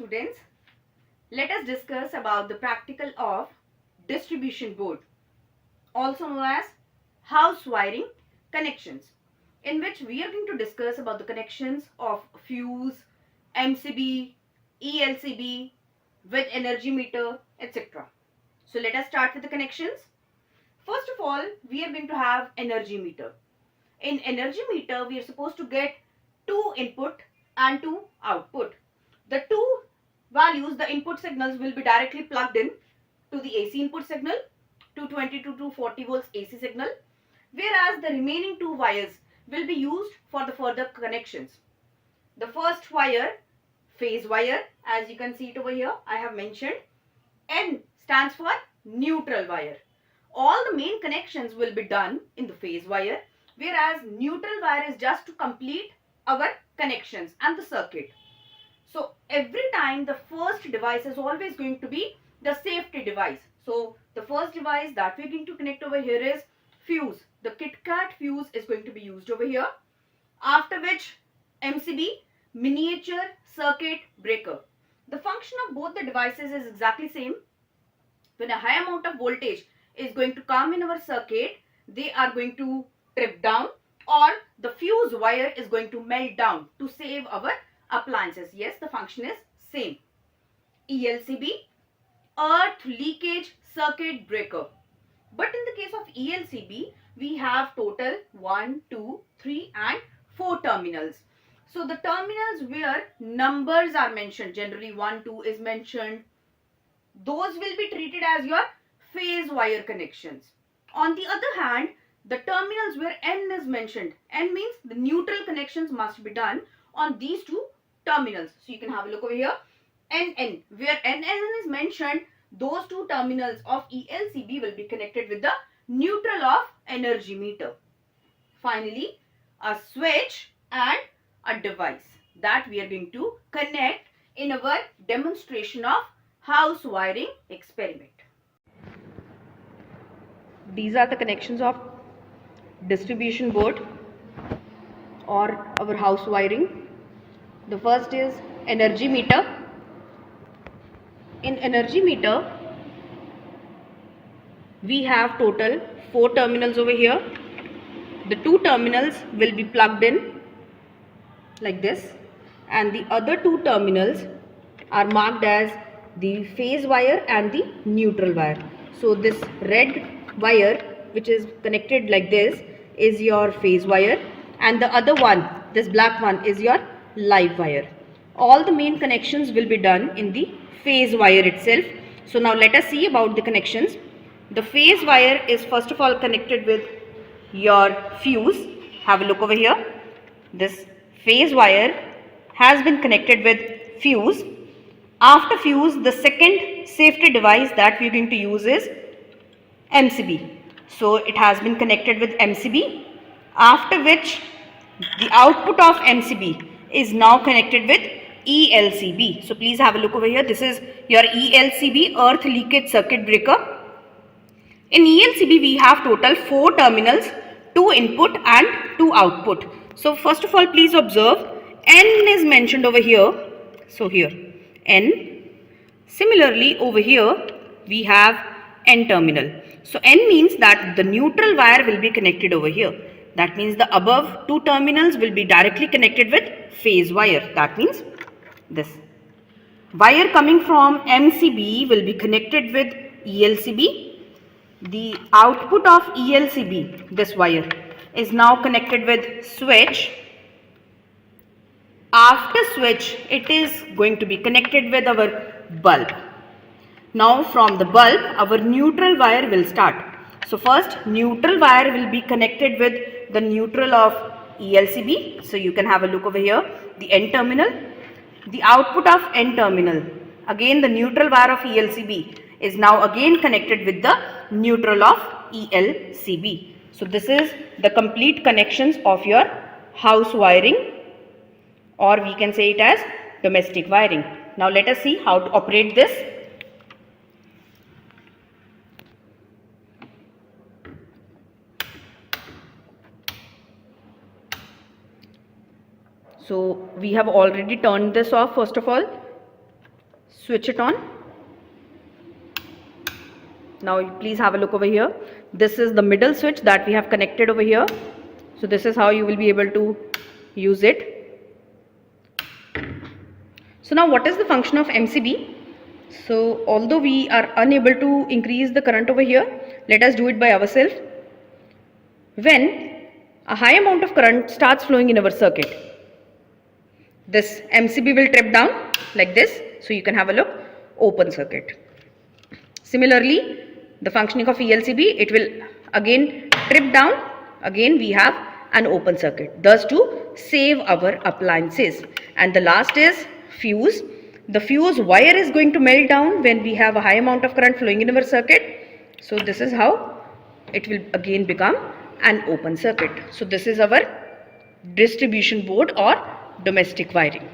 students, let us discuss about the practical of distribution board, also known as house wiring connections, in which we are going to discuss about the connections of fuse, MCB, ELCB with energy meter, etc. So let us start with the connections. First of all, we are going to have energy meter. In energy meter, we are supposed to get two input and two output. The two values, the input signals, will be directly plugged in to the AC input signal, 220 to 240 volts AC signal, whereas the remaining two wires will be used for the further connections. The first wire, phase wire, as you can see it over here, I have mentioned. N stands for neutral wire. All the main connections will be done in the phase wire, whereas neutral wire is just to complete our connections and the circuit. So every time the first device is always going to be the safety device. So the first device that we're going to connect over here is fuse. The KitKat fuse is going to be used over here. After which MCB, miniature circuit breaker. The function of both the devices is exactly same. When a high amount of voltage is going to come in our circuit, they are going to trip down, or the fuse wire is going to melt down to save our appliances. Yes, the function is same. ELCB, earth leakage circuit breaker. But in the case of ELCB, we have total 1, 2, 3 and 4 terminals. So the terminals where numbers are mentioned, generally 1, 2 is mentioned, those will be treated as your phase wire connections. On the other hand, the terminals where N is mentioned, N means the neutral connections must be done on these two terminals. So you can have a look over here. NN, where NN is mentioned, those two terminals of ELCB will be connected with the neutral of energy meter. Finally, a switch and a device that we are going to connect in our demonstration of house wiring experiment. These are the connections of distribution board or our house wiring. The first is energy meter. In energy meter, we have total 4 terminals over here. The 2 terminals will be plugged in like this, and the other 2 terminals are marked as the phase wire and the neutral wire. So this red wire, which is connected like this, is your phase wire, and the other one, this black one, is your live wire. All the main connections will be done in the phase wire itself. So now let us see about the connections. The phase wire is first of all connected with your fuse. Have a look over here. This phase wire has been connected with fuse. After fuse, the second safety device that we are going to use is MCB. So it has been connected with MCB, after which the output of MCB is now connected with ELCB. So please have a look over here. This is your ELCB, earth leakage circuit breaker. In ELCB, we have total 4 terminals, 2 input and 2 output. So first of all, please observe, N is mentioned over here. So here, N. Similarly, over here, we have N terminal. So N means that the neutral wire will be connected over here. That means the above 2 terminals will be directly connected with phase wire. That means this. Wire coming from MCB will be connected with ELCB. The output of ELCB, this wire, is now connected with switch. After switch, it is going to be connected with our bulb. Now from the bulb, our neutral wire will start. So first, neutral wire will be connected with the neutral of ELCB. So you can have a look over here, the N terminal. The output of N terminal, again the neutral wire of ELCB, is now again connected with the neutral of ELCB. So this is the complete connections of your house wiring, or we can say it as domestic wiring. Now let us see how to operate this. So we have already turned this off first of all. switch it on. Now please have a look over here. This is the middle switch that we have connected over here. So this is how you will be able to use it. So now what is the function of MCB? So although we are unable to increase the current over here, let us do it by ourselves. When a high amount of current starts flowing in our circuit, this MCB will trip down like this. So you can have a look, open circuit. Similarly, the functioning of ELCB, it will again trip down. Again we have an open circuit, thus to save our appliances. And the last is fuse. The fuse wire is going to melt down when we have a high amount of current flowing in our circuit. So this is how it will again become an open circuit. So this is our distribution board or domestic wiring.